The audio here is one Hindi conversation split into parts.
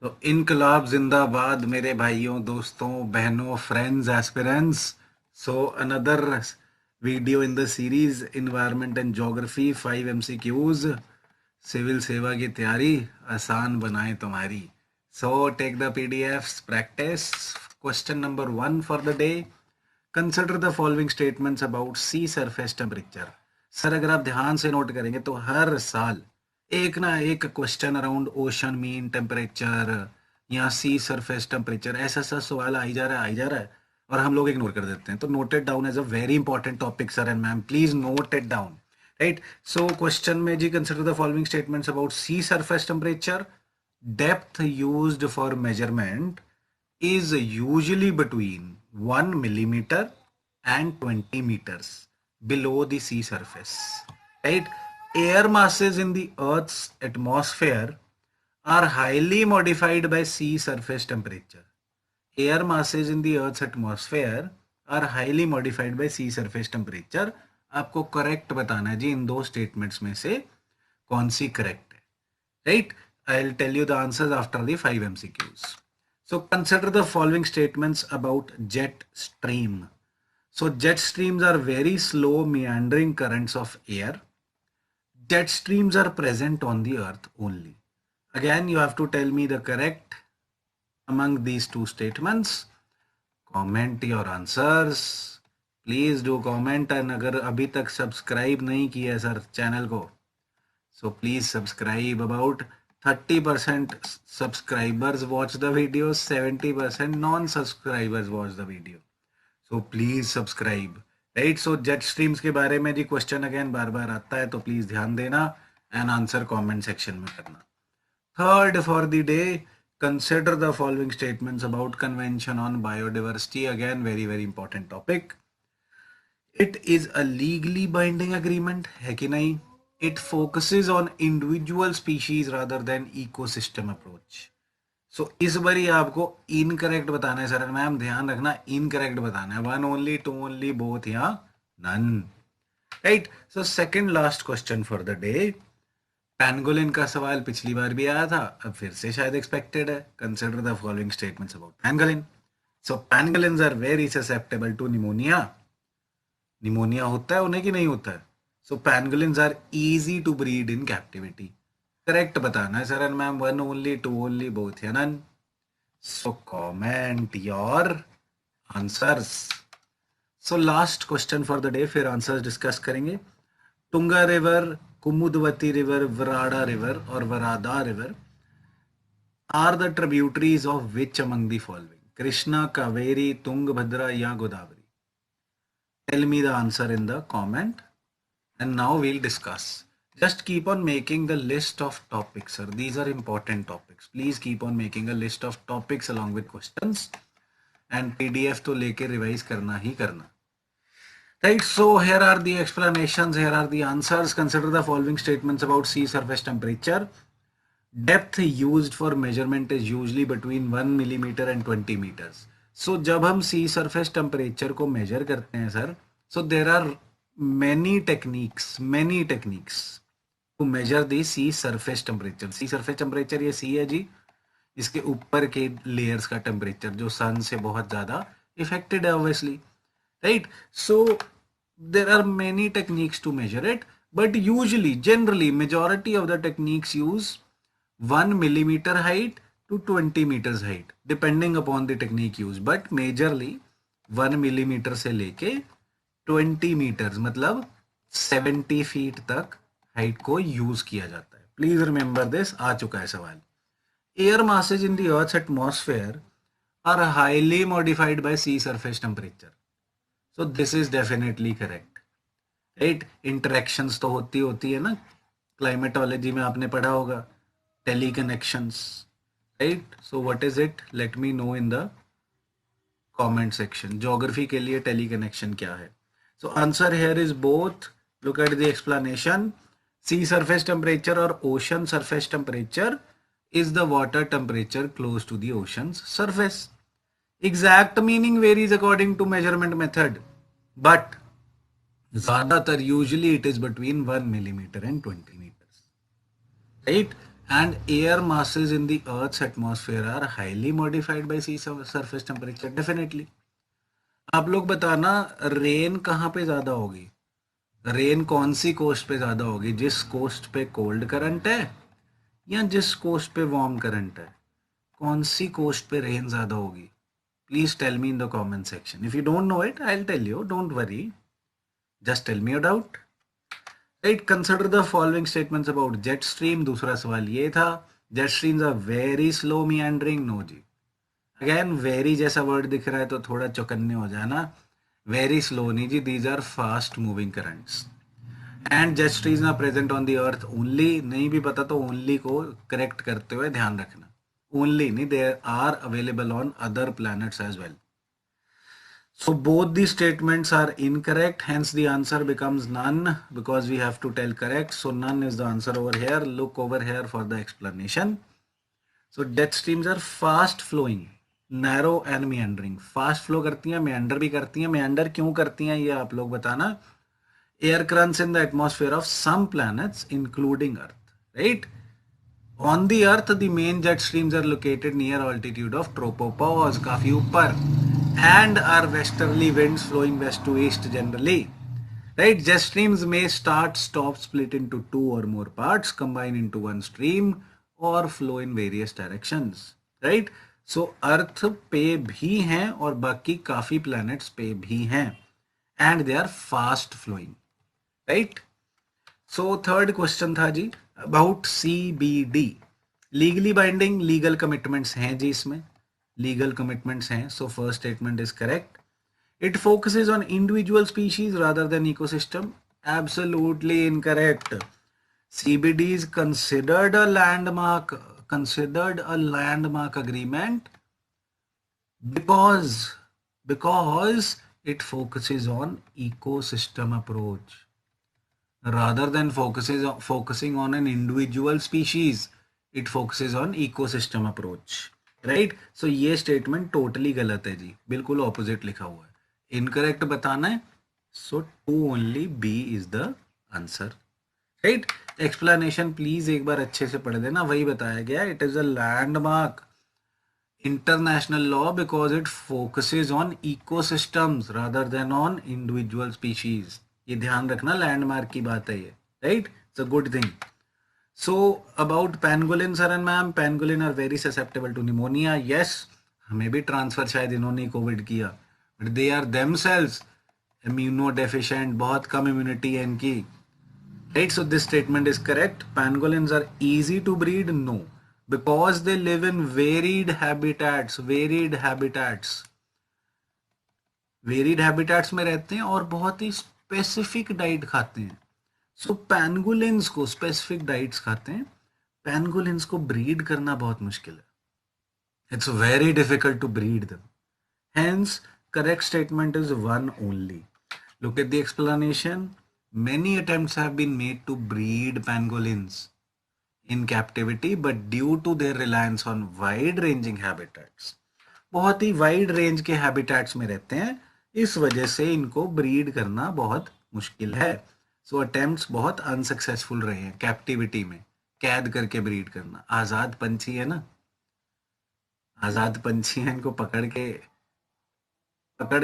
तो इनकलाब जिंदाबाद मेरे भाइयों दोस्तों बहनों friends aspirants. So another video in the series environment and geography 5 MCQs. Civil सेवा की तैयारी आसान बनाए तुम्हारी. So take the PDFs, practice. Question number 1 for the day. Consider the following statements about sea surface temperature. Sir अगर आप ध्यान से नोट करेंगे तो हर साल एक ना एक question around ocean mean temperature या सी सरफेस टेम्परेचर ऐसा सा सवाल आ ही जा रहा है, आ ही जा रहा है, और हम लोग इग्नोर कर देते हैं. तो noted down as a very important topic sir and ma'am, please note it down. Right. So question में जी, consider the following statements about sea surface temperature. Depth used for measurement is usually between 1 millimeter and 20 meters below the sea surface. Right? Air masses in the Earth's atmosphere are highly modified by sea surface temperature. Air masses in the Earth's atmosphere are highly modified by sea surface temperature. आपको करेक्ट बताना है जी इन दो स्टेटमेंट्स में से कौन सी करेक्ट है. Right? I'll tell you the answers after the 5 MCQs. So consider the following statements about jet stream. So jet streams are very slow meandering currents of air. Jet streams are present on the earth only. Again, you have to tell me the correct among these two statements. Comment your answers. Please do comment. And अगर अभी तक सब्सक्राइब नहीं किया है सर चैनल को, so please subscribe. About 30% subscribers watch the video, 70% non-subscribers watch the video. So please subscribe. Right? So jet streams के बारे में जी क्वेश्चन अगेन बार बार आता है, तो प्लीज ध्यान देना एंड आंसर कमेंट सेक्शन में करना. Third for the day, consider the following statements about convention on biodiversity. Again very very important topic. It is a legally binding agreement, है कि नहीं? It focuses on individual species rather than ecosystem approach. So इस बार ही आपको इनकरेक्ट बताना है सर मैम, ध्यान रखना इनकरेक्ट बताना है. One only, two only, both या none. Right. So second last question for the day. Pangolin का सवाल पिछली बार भी आया था, अब फिर से शायद एक्सपेक्टेड है. Consider the following statements about pangolin. So pangolins are very susceptible to pneumonia. Pneumonia होता है उन्हें कि नहीं होता है? So pangolins are easy to breed in captivity. Correct बताना है sir and ma'am. One only, two only, both या none. So comment your answers. So last question for the day, फिर आंसर्स डिस्कस करेंगे. Tunga river, Kumudvati river, Varada river और Varada river are the tributaries of which among the following? Krishna, Kaveri, Tungabhadra या Godavari? Tell me the answer in the comment and now we'll discuss. Just keep on making the list of topics, sir. These are important topics. Please keep on making a list of topics along with questions and PDF तो लेके revise करना ही करना. Right, so here are the explanations, here are the answers. Consider the following statements about sea surface temperature. Depth used for measurement is usually between 1 millimeter and 20 meters. So जब हम sea surface temperature को measure करते हैं sir, so there are many techniques to measure the sea surface temperature. Sea surface temperature ये sea है जी, इसके ऊपर के layers का temperature जो sun से बहुत ज़्यादा affected है obviously. Right? So there are many techniques to measure it, but usually, generally, majority of the techniques use 1 millimeter height to 20 meters height, depending upon the technique used. But majorly 1 millimeter से लेके 20 meters मतलब 70 feet तक height को use किया जाता है. Please remember this. आ चुका है सवाल. Air masses in the Earth's atmosphere are highly modified by sea surface temperature. So this is definitely correct. Right? Interactions तो होती है ना, क्लाइमेटोलॉजी में आपने पढ़ा होगा. Teleconnections. Right? So what is it? Let me know in the comment section. Geography के लिए teleconnection क्या है? So answer here is both. Look at the explanation. Sea surface temperature or ocean surface temperature is the water temperature close to the ocean's surface. Exact meaning varies according to measurement method, but ज़्यादातर usually it is between 1 millimeter and 20 meters. Right? and air masses in the earth's atmosphere are highly modified by sea surface temperature. Definitely. आप लोग बताना, रेन कहाँ पे ज्यादा होगी? रेन कौन सी कोस्ट पे ज्यादा होगी? जिस कोस्ट पे कोल्ड करंट है या जिस कोस्ट पे वार्म करंट है? कौन सी कोस्ट पे रेन ज्यादा होगी? Please tell me in the comment section. If you don't know it, I will tell you, don't worry, just tell me your doubt. Right, consider the following statements about jet stream. दूसरा सवाल ये था, jet streams are very slow meandering. No जी. अगेन वेरी जैसा वर्ड दिख रहा है तो थोड़ा चौकन्ने हो जाना. वेरी स्लो नहीं जी, these are fast moving currents. And jet streams are present on the earth only. नहीं भी पता तो ओनली को करेक्ट करते हुए ध्यान रखना. ओनली नहीं, they are available on other planets as well. So both these statements are incorrect, hence the answer becomes none, because we have to tell correct. So none is the answer over here. Look over here for the explanation. So jet streams are fast flowing, narrow and meandering. Fast flow करती हैं, meander भी करती हैं. Meander क्यों करती हैं ये आप लोग बताना. Air currents in the atmosphere of some planets including Earth, right? On the Earth, the main jet streams are located near altitude of tropopause, काफी ऊपर, and are westerly winds flowing west to east generally. Right? Jet streams may start, stop, split into two or more parts, combine into one stream, or flow in various directions. Right? So Earth पे भी हैं और बाकी काफी planets पे भी हैं, and they are fast flowing. Right? So third question था जी about CBD. Legally binding, legal commitments हैं जी इसमें, लीगल कमिटमेंट्स हैं. So first statement is correct. It focuses on individual species rather than ecosystem. Absolutely incorrect. CBD is considered a landmark agreement because it focuses on ecosystem approach rather than focusing on an individual species. It focuses on ecosystem approach, right? So ये statement totally गलत है जी, बिल्कुल opposite लिखा हुआ है. Incorrect बताना है, so 2 only, B is the answer, right? Explanation please एक बार अच्छे से पढ़ देना. वही बताया गया, it is a landmark international law because it focuses on ecosystems rather than on individual species. ये ध्यान रखना, लैंडमार्क की बात है ये, right? It's a good thing. So about pangolin, Saran ma'am, pangolin are very susceptible to pneumonia. Yes, हमें भी ट्रांसफर शायद इन्होंने कोविड किया, but they are themselves immuno deficient, बहुत कम इम्यूनिटी है इनकी, right? So this statement is correct. Pangolins are easy to breed. No, because they live in varied habitats में रहते हैं और बहुत ही स्पेसिफिक डाइट खाते हैं. सो पैंगोलिन्स को स्पेसिफिक डाइट्स खाते हैं. पैंगोलिन्स को ब्रीड करना बहुत मुश्किल है. It's very difficult to breed them. Hence correct statement is one only. Look at the explanation. Many attempts have been made to breed pangolins in captivity, but due to their reliance on wide-ranging habitats, बहुत ही वाइड रेंज के हैबिटेट्स में रहते हैं, इस वजह से इनको ब्रीड करना बहुत मुश्किल है. सो अटेम्प्ट्स बहुत अनसक्सेसफुल रहे हैं कैप्टिविटी में, कैद करके ब्रीड करना. आज़ाद पंछी है ना, आज़ाद पंछी है, इनको पकड़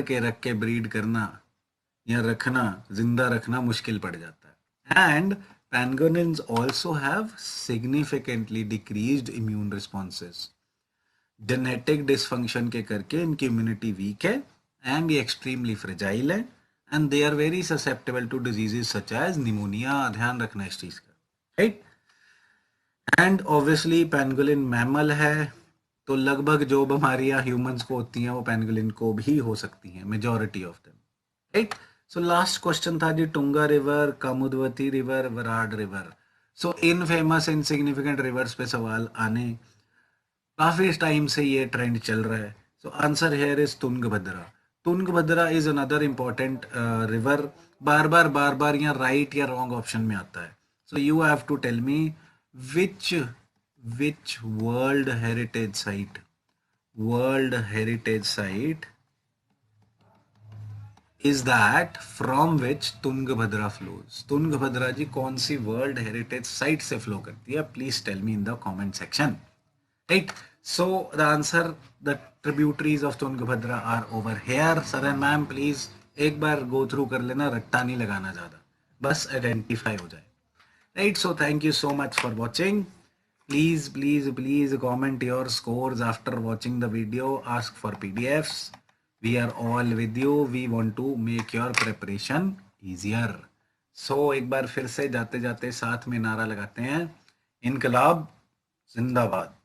के रख के ब्रीड करना या रखना, जिंदा रखना मुश्किल पड़ जाता है. And pangolins also have significantly decreased immune responses. Genetic dysfunction के करके इनकी इम्यूनिटी वीक है, एंड ये एक्सट्रीमली फ्रेजाइल है, and they are very susceptible to diseases such as pneumonia. ध्यान रखना इस चीज का, right? And obviously pangolin mammal है, तो लगभग जो बीमारियां ह्यूमंस को होती हैं वो पैंगोलिन को भी हो सकती हैं, majority of them, right? So last question था जी, Tunga river, Kumudvati river, Varada river. So इन फेमस इनसिग्निफिकेंट रिवर्स पे सवाल आने काफी टाइम से ये ट्रेंड चल रहा है. So answer here is Tungabhadra. Tungabhadra is another important river. बार बार यहाँ राइट या रॉन्ग ऑप्शन में आता है. So you have to tell me which world heritage site is that from which Tungabhadra flows? Tungabhadra जी कौन सी वर्ल्ड हेरिटेज साइट से फ्लो करती है? Please tell me in the comment section. Right. So the answer, the tributaries of Tungabhadra are over here. Sir and ma'am, please एक बार go through कर लेना, रट्टा नहीं लगाना ज़्यादा, बस identify हो जाए. Right. So thank you so much for watching. Please, please, please comment your scores after watching the video. Ask for PDFs. We are all with you. We want to make your preparation easier. So एक बार फिर से जाते जाते साथ में नारा लगाते हैं, इनकलाब जिंदाबाद.